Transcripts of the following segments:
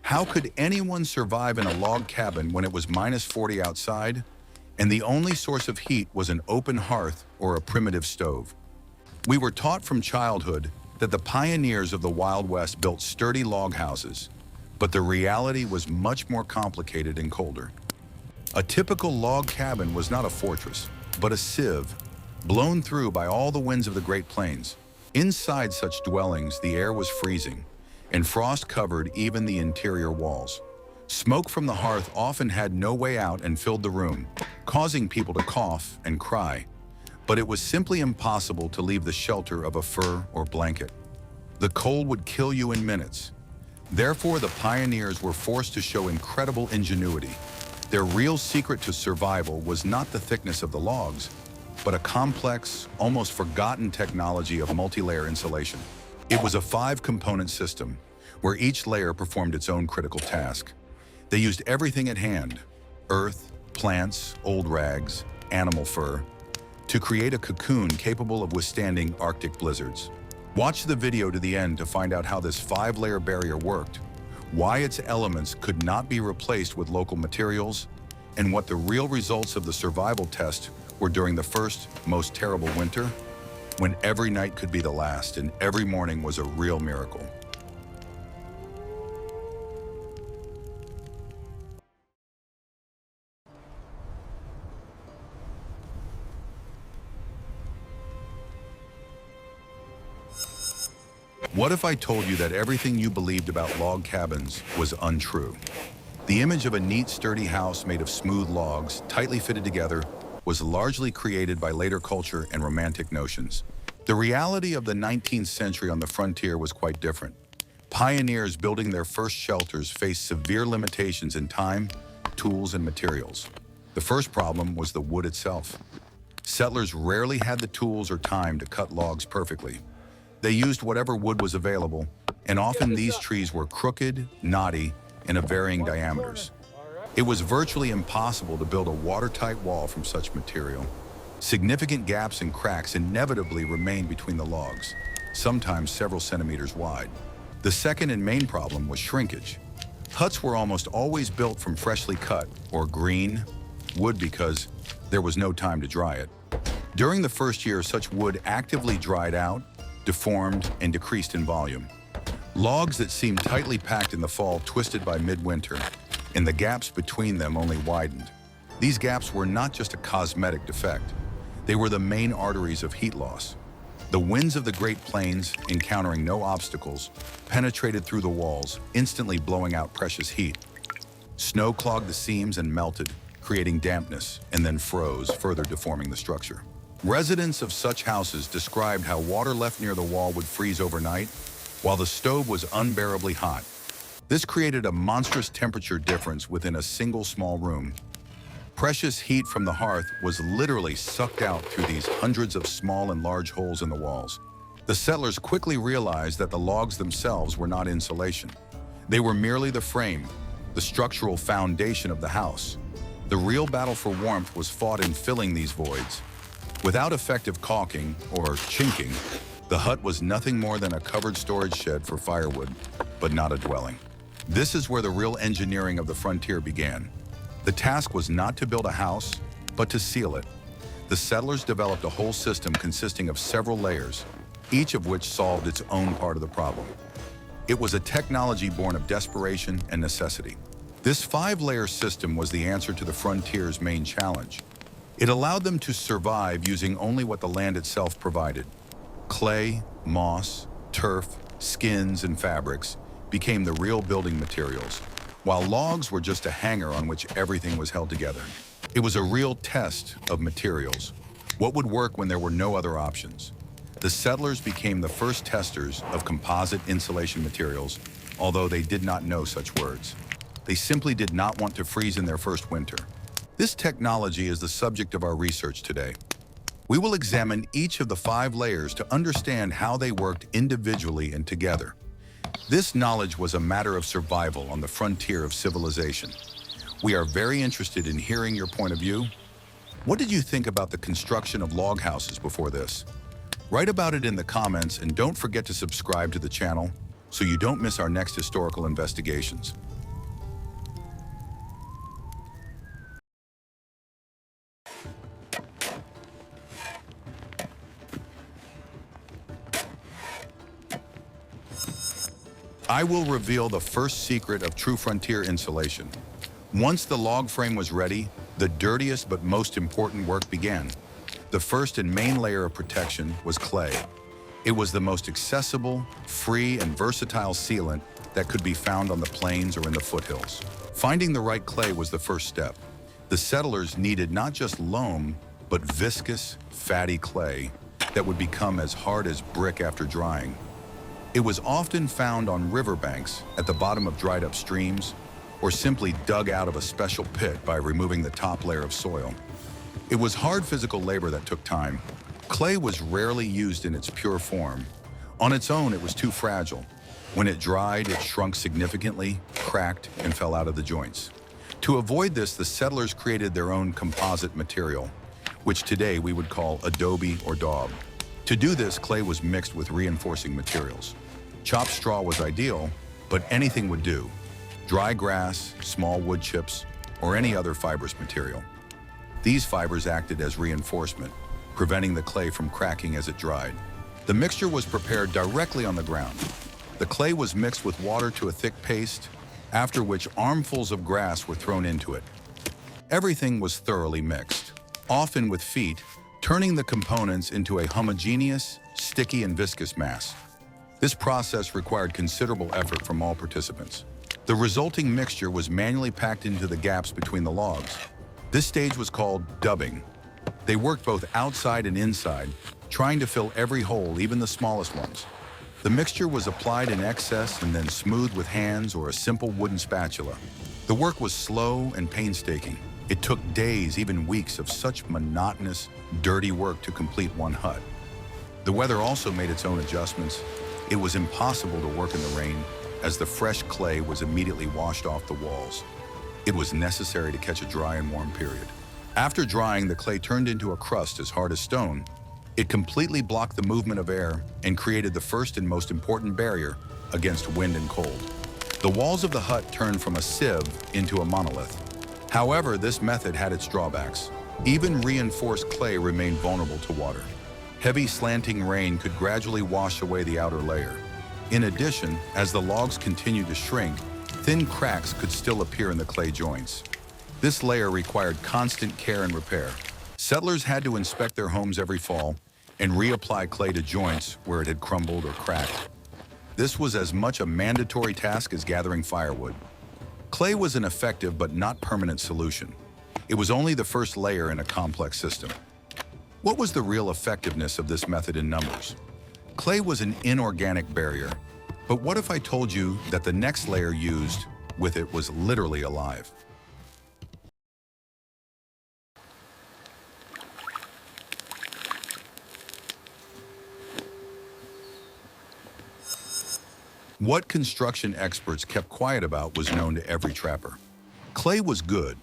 How could anyone survive in a log cabin when it was -40 outside, and the only source of heat was an open hearth or a primitive stove? We were taught from childhood that the pioneers of the Wild West built sturdy log houses, but the reality was much more complicated and colder. A typical log cabin was not a fortress, but a sieve, blown through by all the winds of the Great Plains. Inside such dwellings, the air was freezing, and frost covered even the interior walls. Smoke from the hearth often had no way out and filled the room, causing people to cough and cry. But it was simply impossible to leave the shelter of a fur or blanket. The cold would kill you in minutes. Therefore, the pioneers were forced to show incredible ingenuity. Their real secret to survival was not the thickness of the logs, but a complex, almost forgotten technology of multi-layer insulation. It was a 5-component system, where each layer performed its own critical task. They used everything at hand, earth, plants, old rags, animal fur, to create a cocoon capable of withstanding Arctic blizzards. Watch the video to the end to find out how this 5-layer barrier worked, why its elements could not be replaced with local materials, and what the real results of the survival test were during the first, most terrible winter, when every night could be the last and every morning was a real miracle. What if I told you that everything you believed about log cabins was untrue? The image of a neat, sturdy house made of smooth logs, tightly fitted together, was largely created by later culture and romantic notions. The reality of the 19th century on the frontier was quite different. Pioneers building their first shelters faced severe limitations in time, tools, and materials. The first problem was the wood itself. Settlers rarely had the tools or time to cut logs perfectly. They used whatever wood was available, and often these trees were crooked, knotty, and of varying diameters. It was virtually impossible to build a watertight wall from such material. Significant gaps and cracks inevitably remained between the logs, sometimes several centimeters wide. The second and main problem was shrinkage. Huts were almost always built from freshly cut, or green, wood because there was no time to dry it. During the first year, such wood actively dried out, deformed, and decreased in volume. Logs that seemed tightly packed in the fall twisted by midwinter, and the gaps between them only widened. These gaps were not just a cosmetic defect. They were the main arteries of heat loss. The winds of the Great Plains, encountering no obstacles, penetrated through the walls, instantly blowing out precious heat. Snow clogged the seams and melted, creating dampness, and then froze, further deforming the structure. Residents of such houses described how water left near the wall would freeze overnight, while the stove was unbearably hot. This created a monstrous temperature difference within a single small room. Precious heat from the hearth was literally sucked out through these hundreds of small and large holes in the walls. The settlers quickly realized that the logs themselves were not insulation. They were merely the frame, the structural foundation of the house. The real battle for warmth was fought in filling these voids. Without effective caulking or chinking, the hut was nothing more than a covered storage shed for firewood, but not a dwelling. This is where the real engineering of the frontier began. The task was not to build a house, but to seal it. The settlers developed a whole system consisting of several layers, each of which solved its own part of the problem. It was a technology born of desperation and necessity. This 5-layer system was the answer to the frontier's main challenge. It allowed them to survive using only what the land itself provided. Clay, moss, turf, skins, and fabrics became the real building materials, while logs were just a hanger on which everything was held together. It was a real test of materials. What would work when there were no other options? The settlers became the first testers of composite insulation materials, although they did not know such words. They simply did not want to freeze in their first winter. This technology is the subject of our research today. We will examine each of the 5 layers to understand how they worked individually and together. This knowledge was a matter of survival on the frontier of civilization. We are very interested in hearing your point of view. What did you think about the construction of log houses before this? Write about it in the comments, and don't forget to subscribe to the channel so you don't miss our next historical investigations. I will reveal the first secret of true frontier insulation. Once the log frame was ready, the dirtiest but most important work began. The first and main layer of protection was clay. It was the most accessible, free, and versatile sealant that could be found on the plains or in the foothills. Finding the right clay was the first step. The settlers needed not just loam, but viscous, fatty clay that would become as hard as brick after drying. It was often found on riverbanks, at the bottom of dried-up streams, or simply dug out of a special pit by removing the top layer of soil. It was hard physical labor that took time. Clay was rarely used in its pure form. On its own, it was too fragile. When it dried, it shrunk significantly, cracked, and fell out of the joints. To avoid this, the settlers created their own composite material, which today we would call adobe or daub. To do this, clay was mixed with reinforcing materials. Chopped straw was ideal, but anything would do. Dry grass, small wood chips, or any other fibrous material. These fibers acted as reinforcement, preventing the clay from cracking as it dried. The mixture was prepared directly on the ground. The clay was mixed with water to a thick paste, after which armfuls of grass were thrown into it. Everything was thoroughly mixed, often with feet, turning the components into a homogeneous, sticky, and viscous mass. This process required considerable effort from all participants. The resulting mixture was manually packed into the gaps between the logs. This stage was called dubbing. They worked both outside and inside, trying to fill every hole, even the smallest ones. The mixture was applied in excess and then smoothed with hands or a simple wooden spatula. The work was slow and painstaking. It took days, even weeks, of such monotonous, dirty work to complete one hut. The weather also made its own adjustments. It was impossible to work in the rain, as the fresh clay was immediately washed off the walls. It was necessary to catch a dry and warm period. After drying, the clay turned into a crust as hard as stone. It completely blocked the movement of air and created the first and most important barrier against wind and cold. The walls of the hut turned from a sieve into a monolith. However, this method had its drawbacks. Even reinforced clay remained vulnerable to water. Heavy slanting rain could gradually wash away the outer layer. In addition, as the logs continued to shrink, thin cracks could still appear in the clay joints. This layer required constant care and repair. Settlers had to inspect their homes every fall and reapply clay to joints where it had crumbled or cracked. This was as much a mandatory task as gathering firewood. Clay was an effective but not permanent solution. It was only the first layer in a complex system. What was the real effectiveness of this method in numbers? Clay was an inorganic barrier, but what if I told you that the next layer used with it was literally alive? What construction experts kept quiet about was known to every trapper. Clay was good,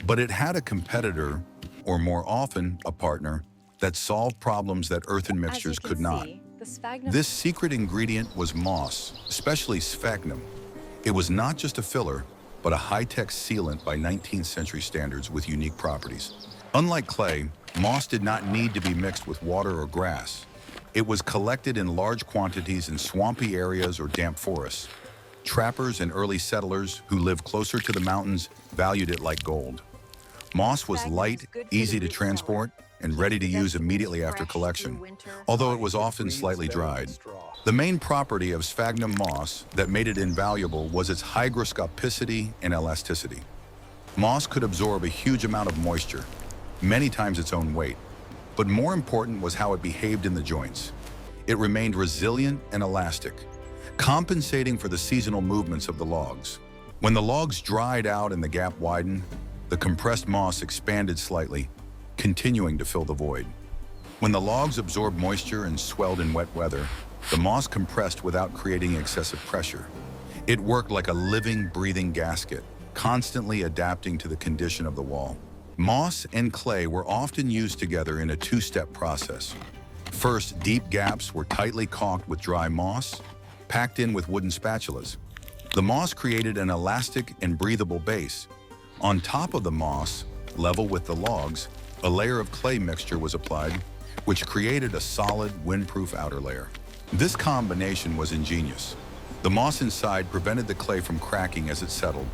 but it had a competitor, or more often, a partner, that solved problems that earthen mixtures could not. This secret ingredient was moss, especially sphagnum. It was not just a filler, but a high-tech sealant by 19th century standards with unique properties. Unlike clay, moss did not need to be mixed with water or grass. It was collected in large quantities in swampy areas or damp forests. Trappers and early settlers who lived closer to the mountains valued it like gold. Moss was light, easy to transport, and ready to use immediately after collection, although it was often slightly dried. The main property of sphagnum moss that made it invaluable was its hygroscopicity and elasticity. Moss could absorb a huge amount of moisture, many times its own weight. But more important was how it behaved in the joints. It remained resilient and elastic, compensating for the seasonal movements of the logs. When the logs dried out and the gap widened, the compressed moss expanded slightly, continuing to fill the void. When the logs absorbed moisture and swelled in wet weather, the moss compressed without creating excessive pressure. It worked like a living, breathing gasket, constantly adapting to the condition of the wall. Moss and clay were often used together in a two-step process. First, deep gaps were tightly caulked with dry moss, packed in with wooden spatulas. The moss created an elastic and breathable base. On top of the moss, level with the logs, a layer of clay mixture was applied, which created a solid, windproof outer layer. This combination was ingenious. The moss inside prevented the clay from cracking as it settled,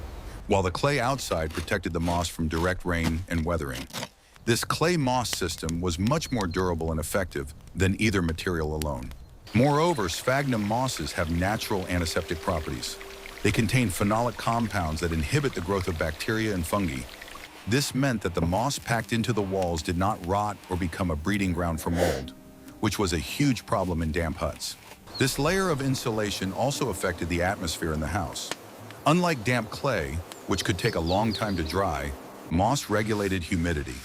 while the clay outside protected the moss from direct rain and weathering. This clay-moss system was much more durable and effective than either material alone. Moreover, sphagnum mosses have natural antiseptic properties. They contain phenolic compounds that inhibit the growth of bacteria and fungi. This meant that the moss packed into the walls did not rot or become a breeding ground for mold, which was a huge problem in damp huts. This layer of insulation also affected the atmosphere in the house. Unlike damp clay, which could take a long time to dry, moss regulated humidity.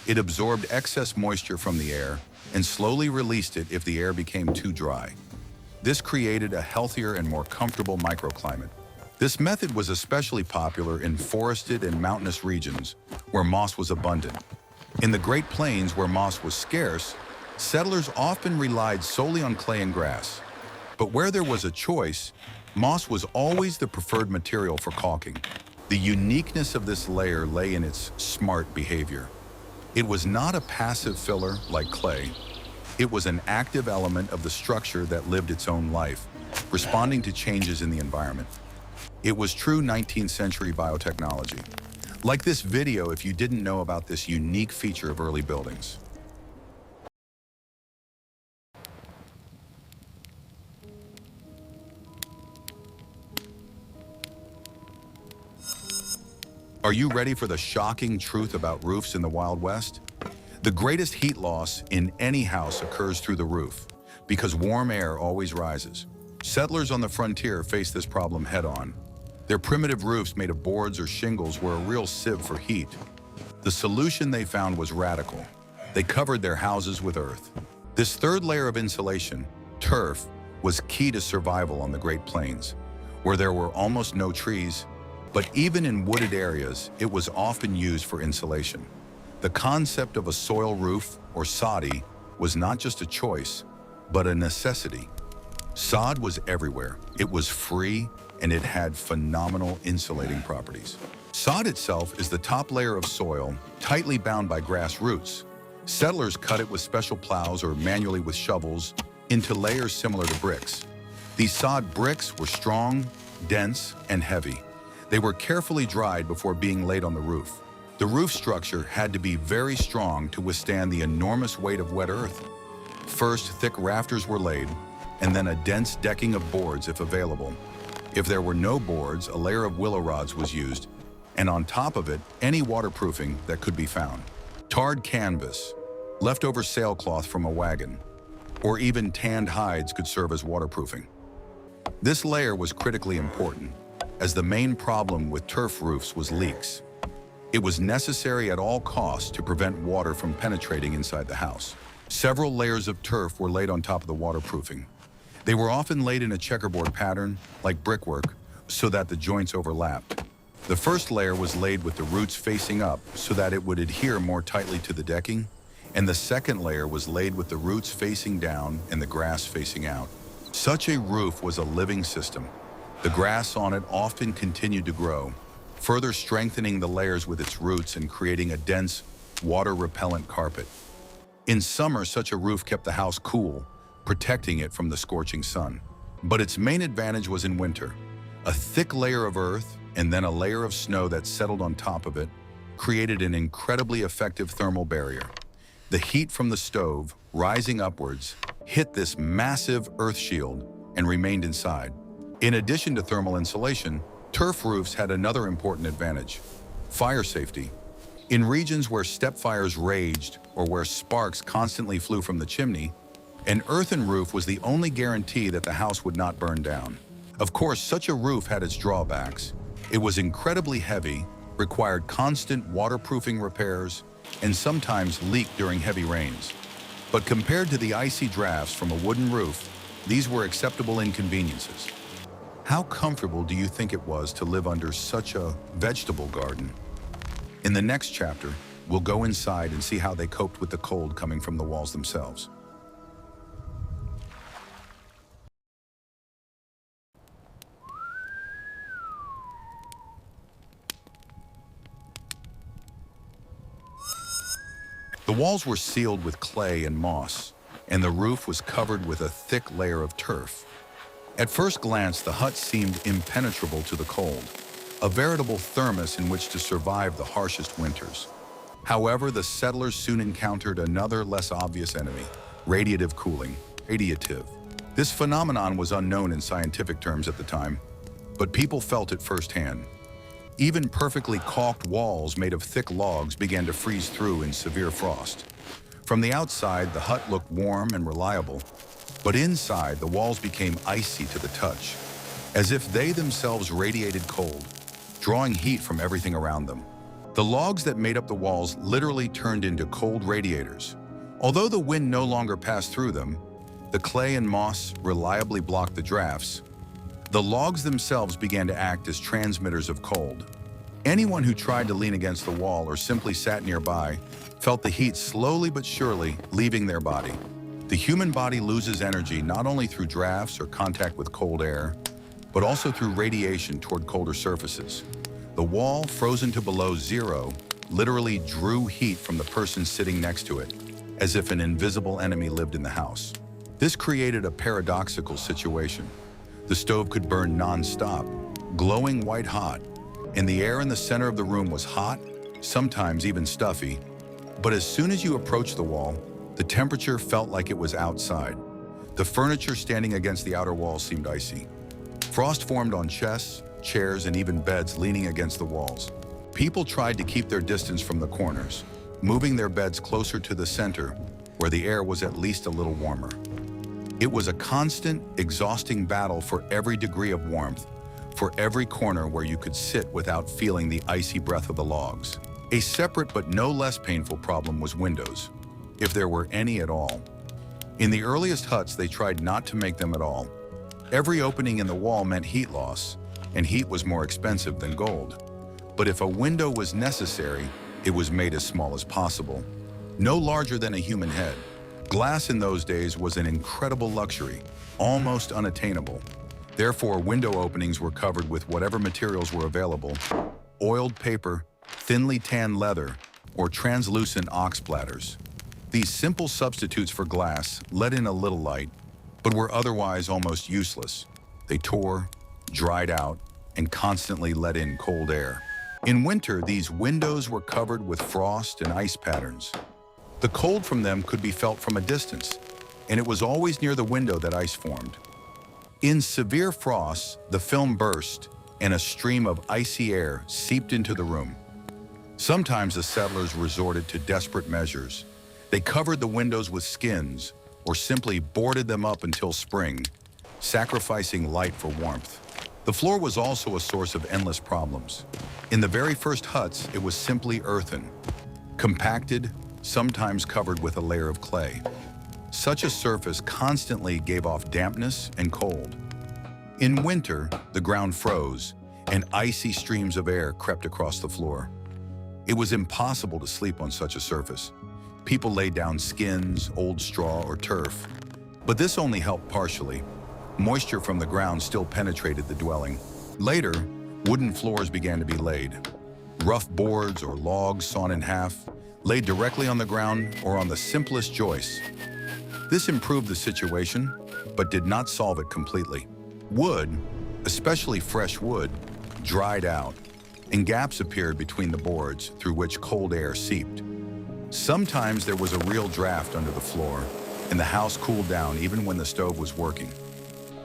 It absorbed excess moisture from the air and slowly released it if the air became too dry. This created a healthier and more comfortable microclimate. This method was especially popular in forested and mountainous regions where moss was abundant. In the Great Plains, where moss was scarce, settlers often relied solely on clay and grass. But where there was a choice, moss was always the preferred material for caulking. The uniqueness of this layer lay in its smart behavior. It was not a passive filler like clay. It was an active element of the structure that lived its own life, responding to changes in the environment. It was true 19th century biotechnology. Like this video if you didn't know about this unique feature of early buildings. Are you ready for the shocking truth about roofs in the Wild West? The greatest heat loss in any house occurs through the roof, because warm air always rises. Settlers on the frontier faced this problem head-on. Their primitive roofs made of boards or shingles were a real sieve for heat. The solution they found was radical. They covered their houses with earth. This third layer of insulation, turf, was key to survival on the Great Plains, where there were almost no trees. But even in wooded areas, it was often used for insulation. The concept of a soil roof, or soddy, was not just a choice, but a necessity. Sod was everywhere. It was free, and it had phenomenal insulating properties. Sod itself is the top layer of soil, tightly bound by grass roots. Settlers cut it with special plows or manually with shovels into layers similar to bricks. These sod bricks were strong, dense, and heavy. They were carefully dried before being laid on the roof. The roof structure had to be very strong to withstand the enormous weight of wet earth. First, thick rafters were laid, and then a dense decking of boards if available. If there were no boards, a layer of willow rods was used, and on top of it, any waterproofing that could be found. Tarred canvas, leftover sailcloth from a wagon, or even tanned hides could serve as waterproofing. This layer was critically important, as the main problem with turf roofs was leaks. It was necessary at all costs to prevent water from penetrating inside the house. Several layers of turf were laid on top of the waterproofing. They were often laid in a checkerboard pattern, like brickwork, so that the joints overlapped. The first layer was laid with the roots facing up so that it would adhere more tightly to the decking, and the second layer was laid with the roots facing down and the grass facing out. Such a roof was a living system. The grass on it often continued to grow, further strengthening the layers with its roots and creating a dense, water-repellent carpet. In summer, such a roof kept the house cool, protecting it from the scorching sun. But its main advantage was in winter. A thick layer of earth and then a layer of snow that settled on top of it created an incredibly effective thermal barrier. The heat from the stove, rising upwards, hit this massive earth shield and remained inside. In addition to thermal insulation, turf roofs had another important advantage: fire safety. In regions where steppe fires raged or where sparks constantly flew from the chimney, an earthen roof was the only guarantee that the house would not burn down. Of course, such a roof had its drawbacks. It was incredibly heavy, required constant waterproofing repairs, and sometimes leaked during heavy rains. But compared to the icy drafts from a wooden roof, these were acceptable inconveniences. How comfortable do you think it was to live under such a vegetable garden? In the next chapter, we'll go inside and see how they coped with the cold coming from the walls themselves. The walls were sealed with clay and moss, and the roof was covered with a thick layer of turf. At first glance, the hut seemed impenetrable to the cold, a veritable thermos in which to survive the harshest winters. However, the settlers soon encountered another less obvious enemy, radiative cooling. Radiative. This phenomenon was unknown in scientific terms at the time, but people felt it firsthand. Even perfectly caulked walls made of thick logs began to freeze through in severe frost. From the outside, the hut looked warm and reliable, but inside, the walls became icy to the touch, as if they themselves radiated cold, drawing heat from everything around them. The logs that made up the walls literally turned into cold radiators. Although the wind no longer passed through them, the clay and moss reliably blocked the drafts. The logs themselves began to act as transmitters of cold. Anyone who tried to lean against the wall or simply sat nearby felt the heat slowly but surely leaving their body. The human body loses energy not only through drafts or contact with cold air, but also through radiation toward colder surfaces. The wall, frozen to below zero, literally drew heat from the person sitting next to it, as if an invisible enemy lived in the house. This created a paradoxical situation. The stove could burn non-stop, glowing white hot, and the air in the center of the room was hot, sometimes even stuffy. But as soon as you approached the wall, the temperature felt like it was outside. The furniture standing against the outer wall seemed icy. Frost formed on chests, chairs, and even beds leaning against the walls. People tried to keep their distance from the corners, moving their beds closer to the center, where the air was at least a little warmer. It was a constant, exhausting battle for every degree of warmth, for every corner where you could sit without feeling the icy breath of the logs. A separate but no less painful problem was windows, if there were any at all. In the earliest huts, they tried not to make them at all. Every opening in the wall meant heat loss, and heat was more expensive than gold. But if a window was necessary, it was made as small as possible, no larger than a human head. Glass in those days was an incredible luxury, almost unattainable. Therefore, window openings were covered with whatever materials were available: oiled paper, thinly tanned leather, or translucent ox bladders. These simple substitutes for glass let in a little light, but were otherwise almost useless. They tore, dried out, and constantly let in cold air. In winter, these windows were covered with frost and ice patterns. The cold from them could be felt from a distance, and it was always near the window that ice formed. In severe frosts, the film burst, and a stream of icy air seeped into the room. Sometimes the settlers resorted to desperate measures. They covered the windows with skins, or simply boarded them up until spring, sacrificing light for warmth. The floor was also a source of endless problems. In the very first huts, it was simply earthen, compacted, sometimes covered with a layer of clay. Such a surface constantly gave off dampness and cold. In winter, the ground froze, and icy streams of air crept across the floor. It was impossible to sleep on such a surface. People laid down skins, old straw, or turf. But this only helped partially. Moisture from the ground still penetrated the dwelling. Later, wooden floors began to be laid. Rough boards or logs sawn in half, laid directly on the ground or on the simplest joists. This improved the situation, but did not solve it completely. Wood, especially fresh wood, dried out, and gaps appeared between the boards through which cold air seeped. Sometimes there was a real draft under the floor, and the house cooled down even when the stove was working.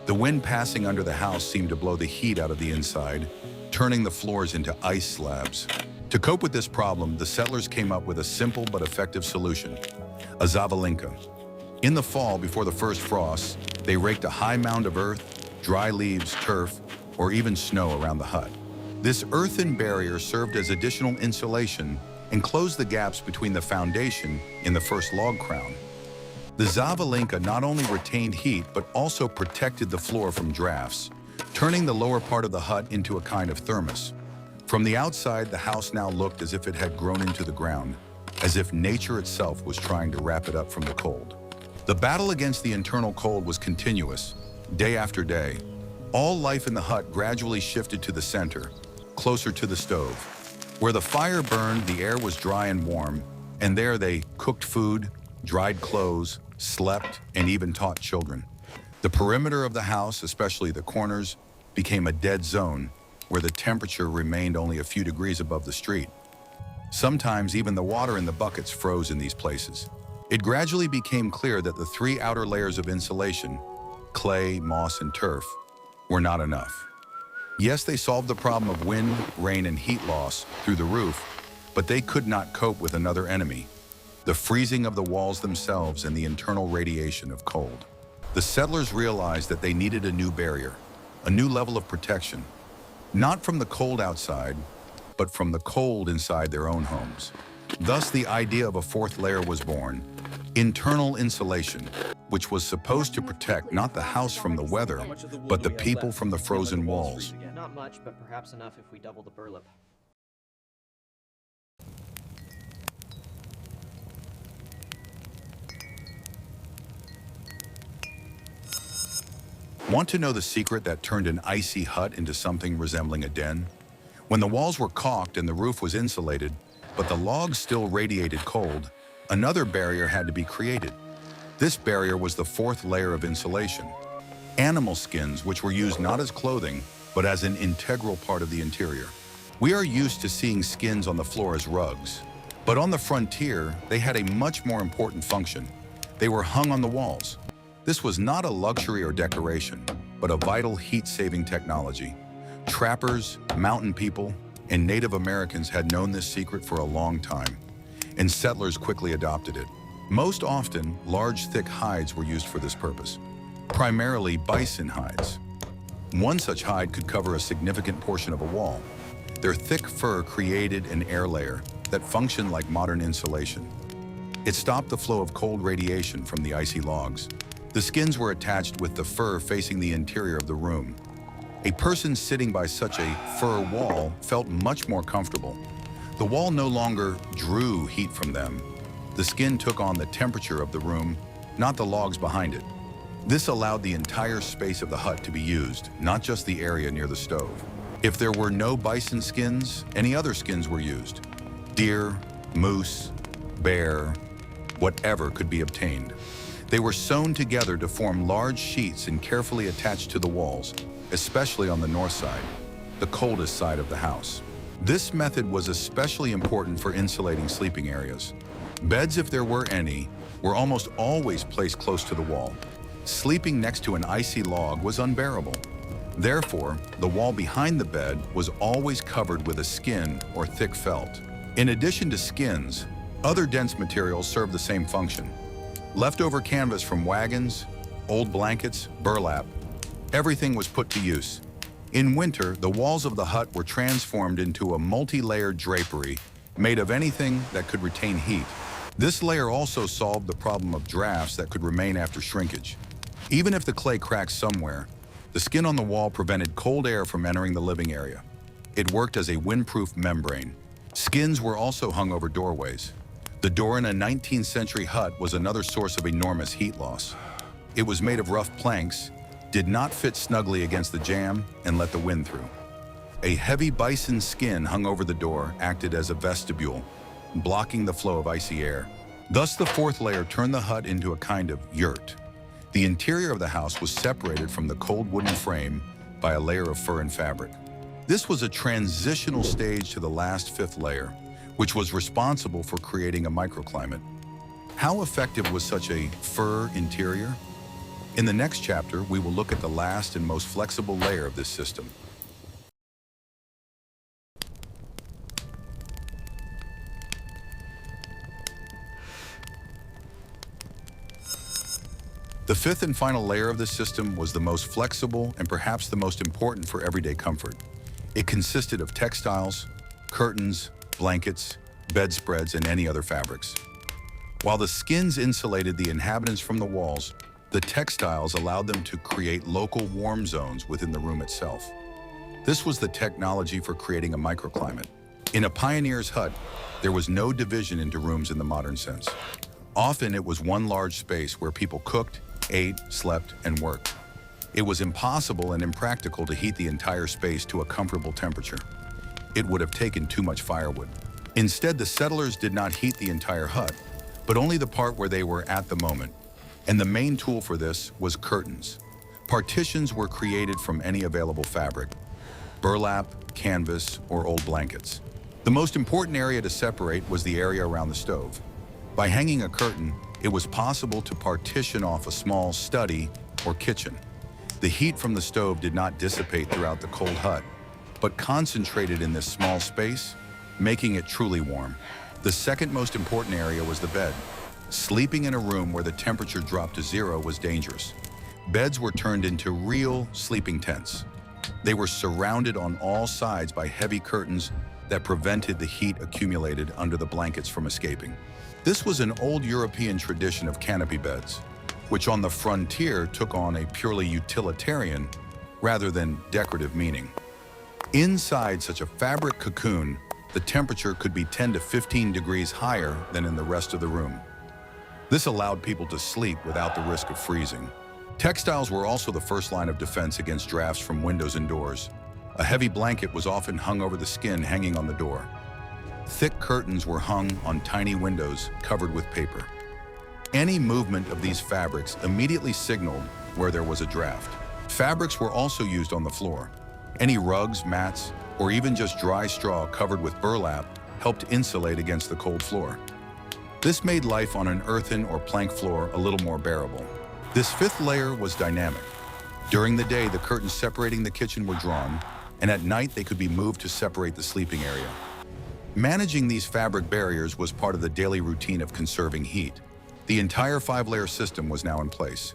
The wind passing under the house seemed to blow the heat out of the inside, turning the floors into ice slabs. To cope with this problem, the settlers came up with a simple but effective solution: a zavalinka. In the fall, before the first frosts, they raked a high mound of earth, dry leaves, turf, or even snow around the hut. This earthen barrier served as additional insulation and closed the gaps between the foundation and the first log crown. The zavalinka not only retained heat, but also protected the floor from drafts, turning the lower part of the hut into a kind of thermos. From the outside, the house now looked as if it had grown into the ground, as if nature itself was trying to wrap it up from the cold. The battle against the internal cold was continuous, day after day. All life in the hut gradually shifted to the center, closer to the stove. Where the fire burned, the air was dry and warm, and there they cooked food, dried clothes, slept, and even taught children. The perimeter of the house, especially the corners, became a dead zone where the temperature remained only a few degrees above the street. Sometimes even the water in the buckets froze in these places. It gradually became clear that the three outer layers of insulation, clay, moss, and turf, were not enough. Yes, they solved the problem of wind, rain, and heat loss through the roof, but they could not cope with another enemy, the freezing of the walls themselves and the internal radiation of cold. The settlers realized that they needed a new barrier, a new level of protection, not from the cold outside, but from the cold inside their own homes. Thus, the idea of a fourth layer was born, internal insulation, which was supposed to protect not the house from the weather, but the people from the frozen walls. Not much, but perhaps enough if we double the burlap. Want to know the secret that turned an icy hut into something resembling a den? When the walls were caulked and the roof was insulated, but the logs still radiated cold, another barrier had to be created. This barrier was the fourth layer of insulation. Animal skins, which were used not as clothing, but as an integral part of the interior. We are used to seeing skins on the floor as rugs, but on the frontier, they had a much more important function. They were hung on the walls. This was not a luxury or decoration, but a vital heat-saving technology. Trappers, mountain people, and Native Americans had known this secret for a long time, and settlers quickly adopted it. Most often, large, thick hides were used for this purpose, primarily bison hides. One such hide could cover a significant portion of a wall. Their thick fur created an air layer that functioned like modern insulation. It stopped the flow of cold radiation from the icy logs. The skins were attached with the fur facing the interior of the room. A person sitting by such a fur wall felt much more comfortable. The wall no longer drew heat from them. The skin took on the temperature of the room, not the logs behind it. This allowed the entire space of the hut to be used, not just the area near the stove. If there were no bison skins, any other skins were used. Deer, moose, bear, whatever could be obtained. They were sewn together to form large sheets and carefully attached to the walls, especially on the north side, the coldest side of the house. This method was especially important for insulating sleeping areas. Beds, if there were any, were almost always placed close to the wall. Sleeping next to an icy log was unbearable. Therefore, the wall behind the bed was always covered with a skin or thick felt. In addition to skins, other dense materials served the same function. Leftover canvas from wagons, old blankets, burlap, everything was put to use. In winter, the walls of the hut were transformed into a multi-layered drapery made of anything that could retain heat. This layer also solved the problem of drafts that could remain after shrinkage. Even if the clay cracked somewhere, the skin on the wall prevented cold air from entering the living area. It worked as a windproof membrane. Skins were also hung over doorways. The door in a 19th century hut was another source of enormous heat loss. It was made of rough planks, did not fit snugly against the jamb, and let the wind through. A heavy bison skin hung over the door acted as a vestibule, blocking the flow of icy air. Thus, the fourth layer turned the hut into a kind of yurt. The interior of the house was separated from the cold wooden frame by a layer of fur and fabric. This was a transitional stage to the last fifth layer, which was responsible for creating a microclimate. How effective was such a fur interior? In the next chapter, we will look at the last and most flexible layer of this system. The fifth and final layer of this system was the most flexible and perhaps the most important for everyday comfort. It consisted of textiles, curtains, blankets, bedspreads, and any other fabrics. While the skins insulated the inhabitants from the walls, the textiles allowed them to create local warm zones within the room itself. This was the technology for creating a microclimate. In a pioneer's hut, there was no division into rooms in the modern sense. Often it was one large space where people cooked, ate, slept, and worked. It was impossible and impractical to heat the entire space to a comfortable temperature. It would have taken too much firewood. Instead, the settlers did not heat the entire hut, but only the part where they were at the moment. And the main tool for this was curtains. Partitions were created from any available fabric: burlap, canvas, or old blankets. The most important area to separate was the area around the stove. By hanging a curtain, it was possible to partition off a small study or kitchen. The heat from the stove did not dissipate throughout the cold hut, but concentrated in this small space, making it truly warm. The second most important area was the bed. Sleeping in a room where the temperature dropped to zero was dangerous. Beds were turned into real sleeping tents. They were surrounded on all sides by heavy curtains that prevented the heat accumulated under the blankets from escaping. This was an old European tradition of canopy beds, which on the frontier took on a purely utilitarian rather than decorative meaning. Inside such a fabric cocoon, the temperature could be 10 to 15 degrees higher than in the rest of the room. This allowed people to sleep without the risk of freezing. Textiles were also the first line of defense against drafts from windows and doors. A heavy blanket was often hung over the skin hanging on the door. Thick curtains were hung on tiny windows covered with paper. Any movement of these fabrics immediately signaled where there was a draft. Fabrics were also used on the floor. Any rugs, mats, or even just dry straw covered with burlap helped insulate against the cold floor. This made life on an earthen or plank floor a little more bearable. This fifth layer was dynamic. During the day, the curtains separating the kitchen were drawn, and at night they could be moved to separate the sleeping area. Managing these fabric barriers was part of the daily routine of conserving heat. The entire 5-layer system was now in place.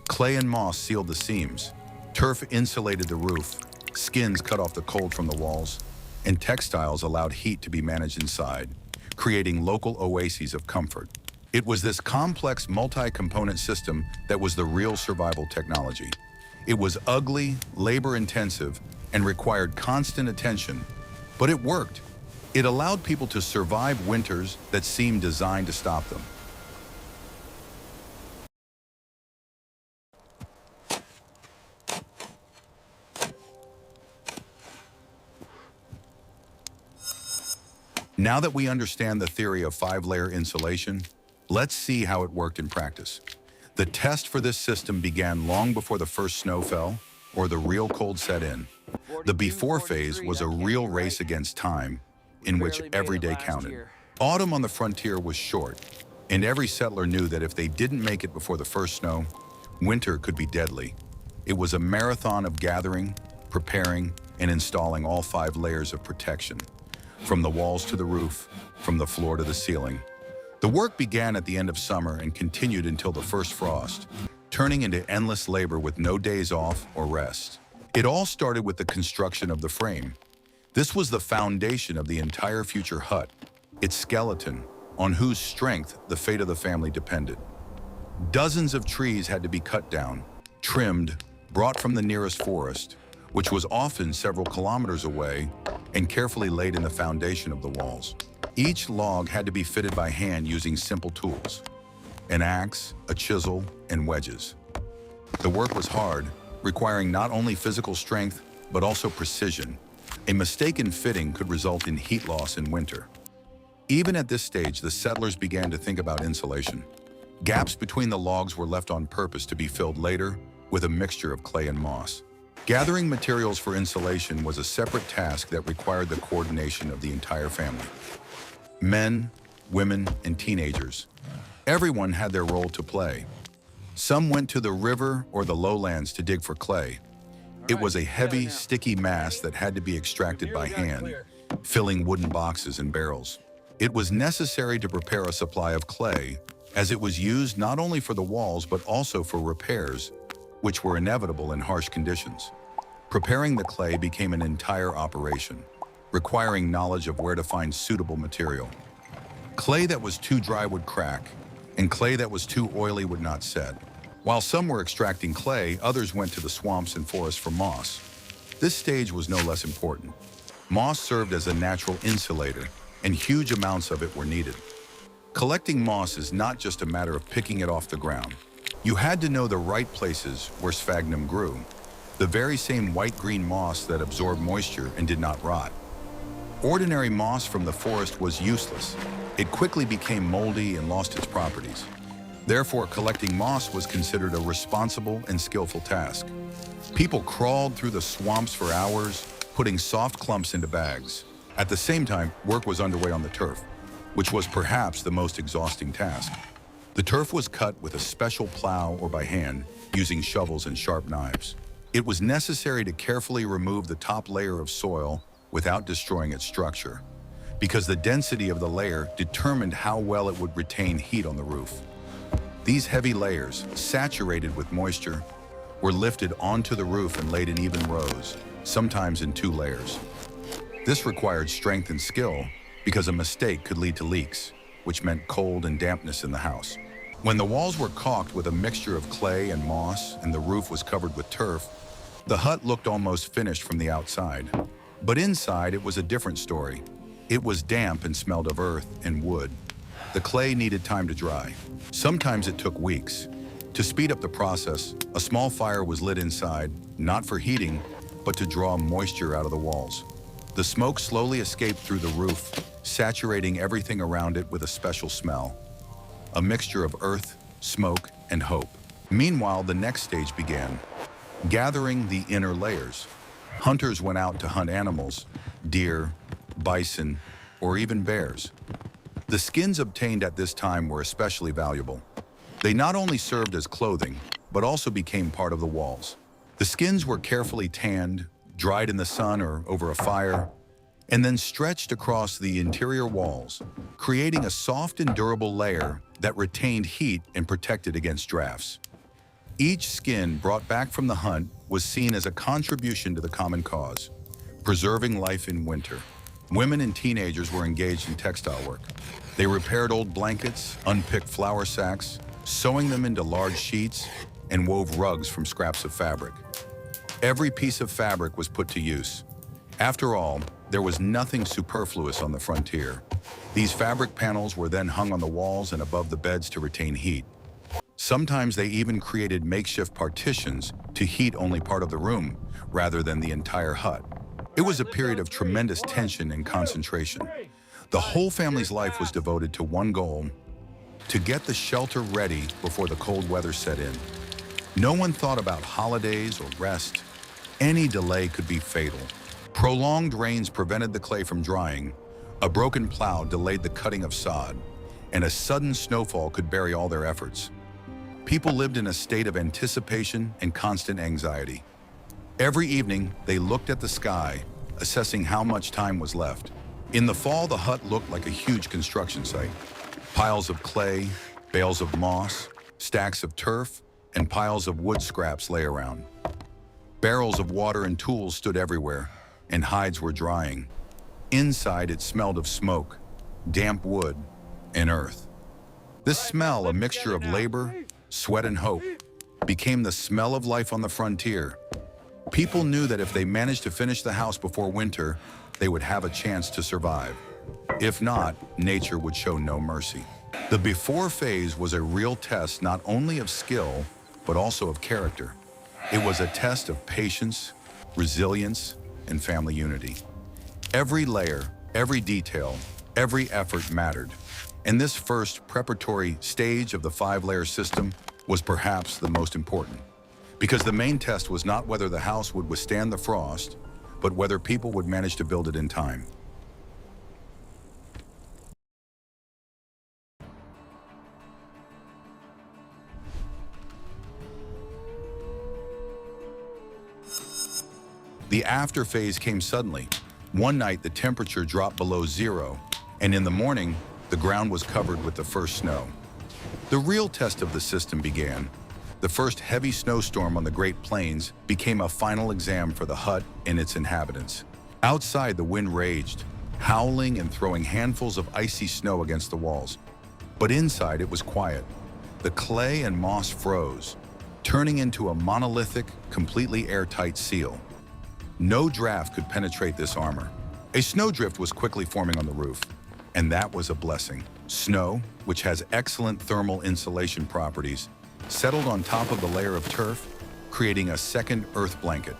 Clay and moss sealed the seams, turf insulated the roof, skins cut off the cold from the walls, and textiles allowed heat to be managed inside, creating local oases of comfort. It was this complex multi-component system that was the real survival technology. It was ugly, labor-intensive, and required constant attention, but it worked. It allowed people to survive winters that seemed designed to stop them. Now that we understand the theory of 5-layer insulation, let's see how it worked in practice. The test for this system began long before the first snow fell or the real cold set in. The before phase was a real race against time, in which every day counted. Autumn on the frontier was short, and every settler knew that if they didn't make it before the first snow, winter could be deadly. It was a marathon of gathering, preparing, and installing all 5 layers of protection, from the walls to the roof, from the floor to the ceiling. The work began at the end of summer and continued until the first frost, turning into endless labor with no days off or rest. It all started with the construction of the frame. This was the foundation of the entire future hut, its skeleton, on whose strength the fate of the family depended. Dozens of trees had to be cut down, trimmed, brought from the nearest forest, which was often several kilometers away, and carefully laid in the foundation of the walls. Each log had to be fitted by hand using simple tools: an axe, a chisel, and wedges. The work was hard, requiring not only physical strength, but also precision. A mistake in fitting could result in heat loss in winter. Even at this stage, the settlers began to think about insulation. Gaps between the logs were left on purpose to be filled later with a mixture of clay and moss. Gathering materials for insulation was a separate task that required the coordination of the entire family. Men, women, and teenagers. Everyone had their role to play. Some went to the river or the lowlands to dig for clay. It was a heavy, sticky mass that had to be extracted by hand, filling wooden boxes and barrels. It was necessary to prepare a supply of clay, as it was used not only for the walls but also for repairs, which were inevitable in harsh conditions. Preparing the clay became an entire operation, requiring knowledge of where to find suitable material. Clay that was too dry would crack, and clay that was too oily would not set. While some were extracting clay, others went to the swamps and forests for moss. This stage was no less important. Moss served as a natural insulator, and huge amounts of it were needed. Collecting moss is not just a matter of picking it off the ground. You had to know the right places where sphagnum grew, the very same white-green moss that absorbed moisture and did not rot. Ordinary moss from the forest was useless. It quickly became moldy and lost its properties. Therefore, collecting moss was considered a responsible and skillful task. People crawled through the swamps for hours, putting soft clumps into bags. At the same time, work was underway on the turf, which was perhaps the most exhausting task. The turf was cut with a special plow or by hand, using shovels and sharp knives. It was necessary to carefully remove the top layer of soil without destroying its structure, because the density of the layer determined how well it would retain heat on the roof. These heavy layers, saturated with moisture, were lifted onto the roof and laid in even rows, sometimes in 2 layers. This required strength and skill because a mistake could lead to leaks, which meant cold and dampness in the house. When the walls were caulked with a mixture of clay and moss and the roof was covered with turf, the hut looked almost finished from the outside. But inside, it was a different story. It was damp and smelled of earth and wood. The clay needed time to dry. Sometimes it took weeks. To speed up the process, a small fire was lit inside, not for heating, but to draw moisture out of the walls. The smoke slowly escaped through the roof, saturating everything around it with a special smell. A mixture of earth, smoke, and hope. Meanwhile, the next stage began, gathering the inner layers. Hunters went out to hunt animals, deer, bison, or even bears. The skins obtained at this time were especially valuable. They not only served as clothing, but also became part of the walls. The skins were carefully tanned, dried in the sun or over a fire, and then stretched across the interior walls, creating a soft and durable layer that retained heat and protected against drafts. Each skin brought back from the hunt was seen as a contribution to the common cause, preserving life in winter. Women and teenagers were engaged in textile work. They repaired old blankets, unpicked flour sacks, sewing them into large sheets, and wove rugs from scraps of fabric. Every piece of fabric was put to use. After all, there was nothing superfluous on the frontier. These fabric panels were then hung on the walls and above the beds to retain heat. Sometimes they even created makeshift partitions to heat only part of the room, rather than the entire hut. It was a period of tremendous tension and concentration. The whole family's life was devoted to one goal: to get the shelter ready before the cold weather set in. No one thought about holidays or rest. Any delay could be fatal. Prolonged rains prevented the clay from drying, a broken plow delayed the cutting of sod, and a sudden snowfall could bury all their efforts. People lived in a state of anticipation and constant anxiety. Every evening, they looked at the sky, assessing how much time was left. In the fall, the hut looked like a huge construction site. Piles of clay, bales of moss, stacks of turf, and piles of wood scraps lay around. Barrels of water and tools stood everywhere, and hides were drying. Inside, it smelled of smoke, damp wood, and earth. This smell, a mixture of labor, sweat, and hope, became the smell of life on the frontier. People knew that if they managed to finish the house before winter, they would have a chance to survive. If not, nature would show no mercy. The before phase was a real test not only of skill, but also of character. It was a test of patience, resilience, and family unity. Every layer, every detail, every effort mattered. And this first preparatory stage of the 5-layer system was perhaps the most important, because the main test was not whether the house would withstand the frost, but whether people would manage to build it in time. The after phase came suddenly. One night, the temperature dropped below 0, and in the morning, the ground was covered with the first snow. The real test of the system began. The first heavy snowstorm on the Great Plains became a final exam for the hut and its inhabitants. Outside, the wind raged, howling and throwing handfuls of icy snow against the walls. But inside, it was quiet. The clay and moss froze, turning into a monolithic, completely airtight seal. No draft could penetrate this armor. A snowdrift was quickly forming on the roof, and that was a blessing. Snow, which has excellent thermal insulation properties, settled on top of the layer of turf, creating a second earth blanket.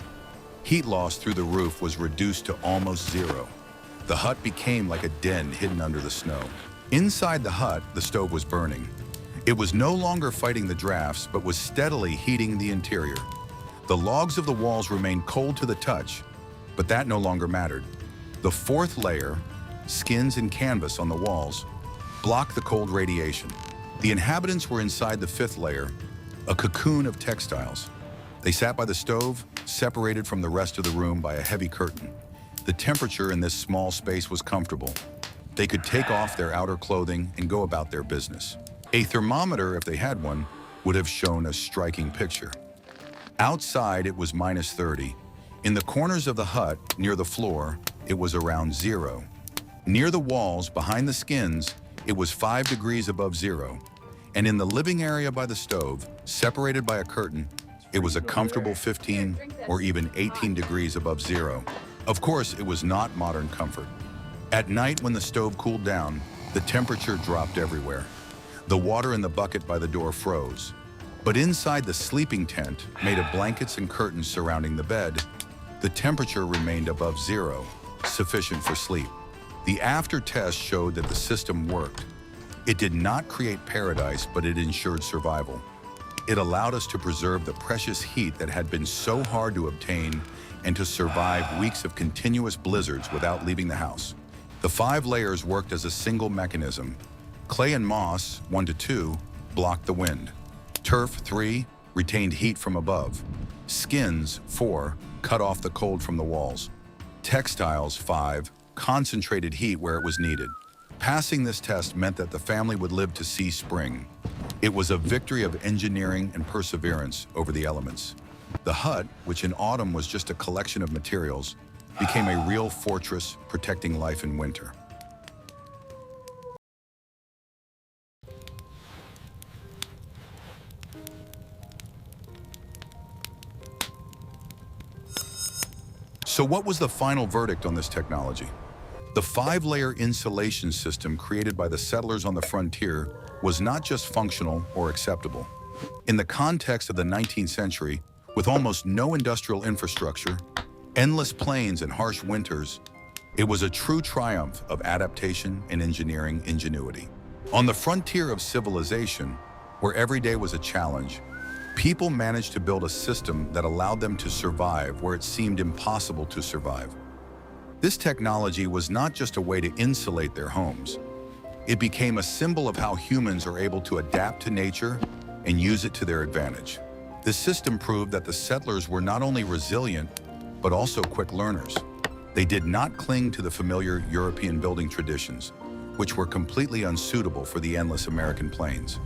Heat loss through the roof was reduced to almost 0. The hut became like a den hidden under the snow. Inside the hut, the stove was burning. It was no longer fighting the drafts, but was steadily heating the interior. The logs of the walls remained cold to the touch, but that no longer mattered. The fourth layer, skins and canvas on the walls, blocked the cold radiation. The inhabitants were inside the fifth layer, a cocoon of textiles. They sat by the stove, separated from the rest of the room by a heavy curtain. The temperature in this small space was comfortable. They could take off their outer clothing and go about their business. A thermometer, if they had one, would have shown a striking picture. Outside, it was -30. In the corners of the hut, near the floor, it was around 0. Near the walls, behind the skins, it was 5 degrees above 0. And in the living area by the stove, separated by a curtain, it was a comfortable 15 or even 18 degrees above 0. Of course, it was not modern comfort. At night, when the stove cooled down, the temperature dropped everywhere. The water in the bucket by the door froze. But inside the sleeping tent, made of blankets and curtains surrounding the bed, the temperature remained above 0, sufficient for sleep. The after test showed that the system worked. It did not create paradise, but it ensured survival. It allowed us to preserve the precious heat that had been so hard to obtain and to survive weeks of continuous blizzards without leaving the house. The 5 layers worked as a single mechanism. Clay and moss, 1 to 2, blocked the wind. Turf, 3, retained heat from above. Skins, 4, cut off the cold from the walls. Textiles, 5, concentrated heat where it was needed. Passing this test meant that the family would live to see spring. It was a victory of engineering and perseverance over the elements. The hut, which in autumn was just a collection of materials, became a real fortress protecting life in winter. So what was the final verdict on this technology? The 5-layer insulation system created by the settlers on the frontier was not just functional or acceptable. In the context of the 19th century, with almost no industrial infrastructure, endless plains and harsh winters, it was a true triumph of adaptation and engineering ingenuity. On the frontier of civilization, where every day was a challenge, people managed to build a system that allowed them to survive where it seemed impossible to survive. This technology was not just a way to insulate their homes. It became a symbol of how humans are able to adapt to nature and use it to their advantage. This system proved that the settlers were not only resilient, but also quick learners. They did not cling to the familiar European building traditions, which were completely unsuitable for the endless American plains.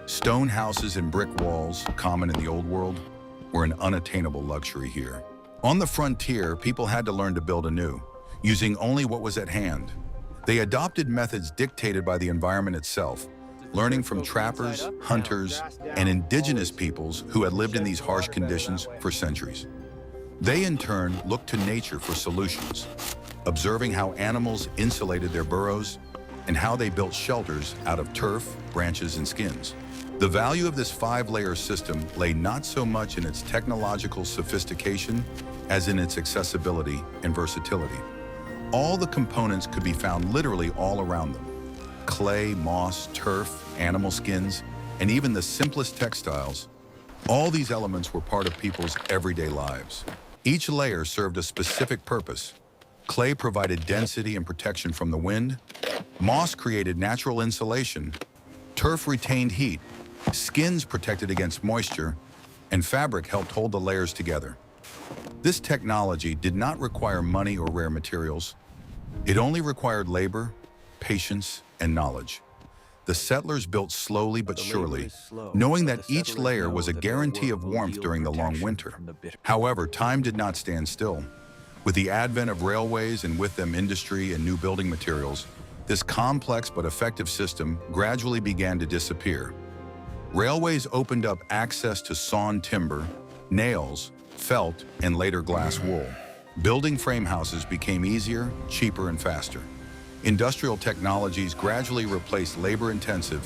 Stone houses and brick walls, common in the Old World, were an unattainable luxury here. On the frontier, people had to learn to build anew, using only what was at hand. They adopted methods dictated by the environment itself, learning from trappers, hunters, and indigenous peoples who had lived in these harsh conditions for centuries. They, in turn, looked to nature for solutions, observing how animals insulated their burrows and how they built shelters out of turf, branches, and skins. The value of this 5-layer system lay not so much in its technological sophistication as in its accessibility and versatility. All the components could be found literally all around them. Clay, moss, turf, animal skins, and even the simplest textiles. All these elements were part of people's everyday lives. Each layer served a specific purpose. Clay provided density and protection from the wind. Moss created natural insulation. Turf retained heat. Skins protected against moisture, and fabric helped hold the layers together. This technology did not require money or rare materials. It only required labor, patience, and knowledge. The settlers built slowly but surely, knowing that each layer was a guarantee of warmth during the long winter. However, time did not stand still. With the advent of railways and with them industry and new building materials, this complex but effective system gradually began to disappear. Railways opened up access to sawn timber, nails, felt, and later glass wool. Building frame houses became easier, cheaper, and faster. Industrial technologies gradually replaced labor-intensive,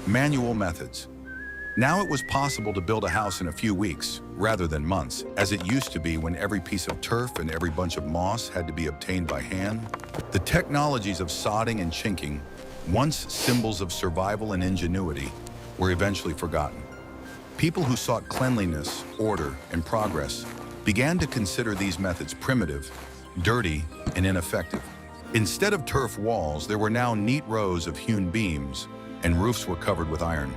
manual methods. Now it was possible to build a house in a few weeks, rather than months, as it used to be when every piece of turf and every bunch of moss had to be obtained by hand. The technologies of sodding and chinking, once symbols of survival and ingenuity, were eventually forgotten. People who sought cleanliness, order, and progress began to consider these methods primitive, dirty, and ineffective. Instead of turf walls, there were now neat rows of hewn beams, and roofs were covered with iron.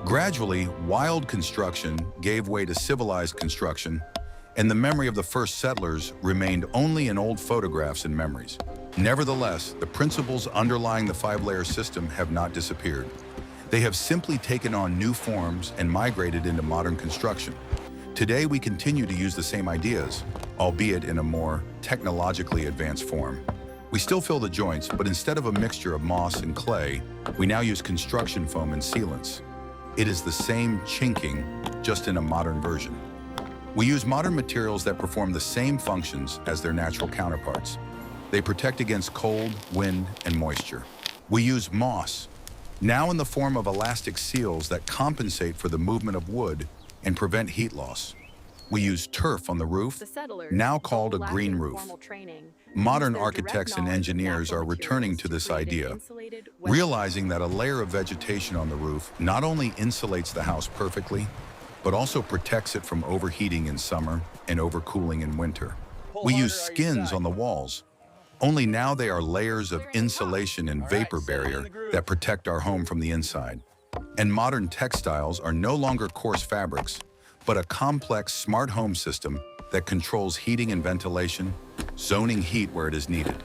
Gradually, wild construction gave way to civilized construction, and the memory of the first settlers remained only in old photographs and memories. Nevertheless, the principles underlying the five-layer system have not disappeared. They have simply taken on new forms and migrated into modern construction. Today, we continue to use the same ideas, albeit in a more technologically advanced form. We still fill the joints, but instead of a mixture of moss and clay, we now use construction foam and sealants. It is the same chinking, just in a modern version. We use modern materials that perform the same functions as their natural counterparts. They protect against cold, wind, and moisture. We use moss, now in the form of elastic seals that compensate for the movement of wood and prevent heat loss. We use turf on the roof, now called a green roof. Modern architects and engineers are returning to this idea, realizing that a layer of vegetation on the roof not only insulates the house perfectly, but also protects it from overheating in summer and overcooling in winter. We use skins on the walls, only now they are layers of insulation and vapor barrier that protect our home from the inside. And modern textiles are no longer coarse fabrics, but a complex smart home system that controls heating and ventilation, zoning heat where it is needed.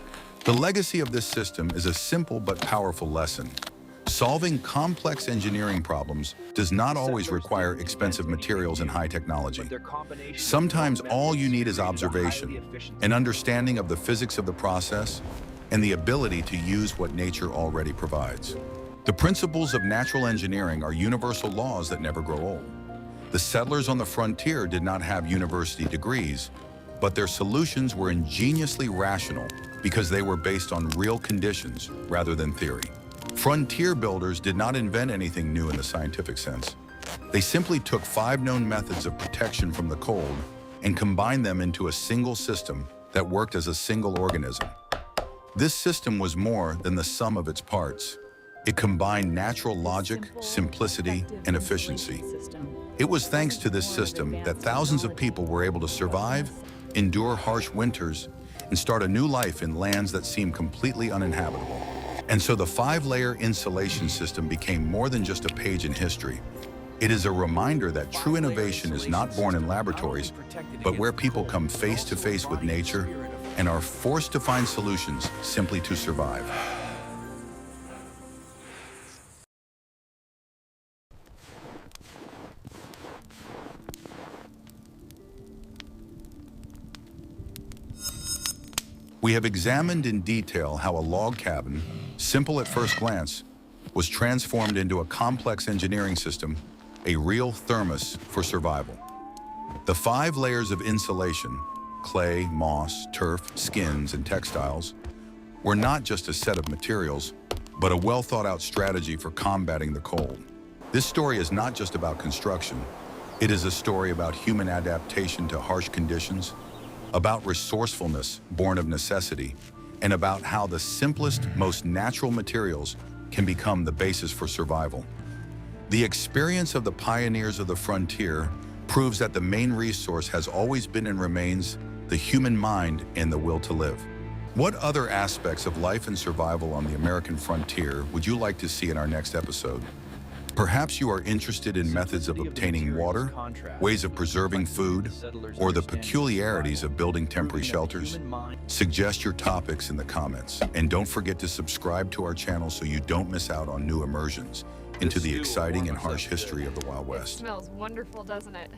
The legacy of this system is a simple but powerful lesson. Solving complex engineering problems does not always require expensive materials and high technology. Sometimes all you need is observation, an understanding of the physics of the process, and the ability to use what nature already provides. The principles of natural engineering are universal laws that never grow old. The settlers on the frontier did not have university degrees, but their solutions were ingeniously rational because they were based on real conditions rather than theory. Frontier builders did not invent anything new in the scientific sense. They simply took 5 known methods of protection from the cold and combined them into a single system that worked as a single organism. This system was more than the sum of its parts. It combined natural logic, simplicity, and efficiency. It was thanks to this system that thousands of people were able to survive, endure harsh winters, and start a new life in lands that seemed completely uninhabitable. And so the 5-layer insulation system became more than just a page in history. It is a reminder that true innovation is not born in laboratories, but where people come face to face with nature and are forced to find solutions simply to survive. We have examined in detail how a log cabin, simple at first glance, was transformed into a complex engineering system, a real thermos for survival. The 5 layers of insulation, clay, moss, turf, skins, and textiles, were not just a set of materials, but a well-thought-out strategy for combating the cold. This story is not just about construction. It is a story about human adaptation to harsh conditions, about resourcefulness born of necessity, and about how the simplest, most natural materials can become the basis for survival. The experience of the pioneers of the frontier proves that the main resource has always been and remains the human mind and the will to live. What other aspects of life and survival on the American frontier would you like to see in our next episode? Perhaps you are interested in methods of obtaining water, ways of preserving food, or the peculiarities of building temporary shelters? Suggest your topics in the comments, and don't forget to subscribe to our channel so you don't miss out on new immersions into the exciting and harsh history of the Wild West. It smells wonderful, doesn't it?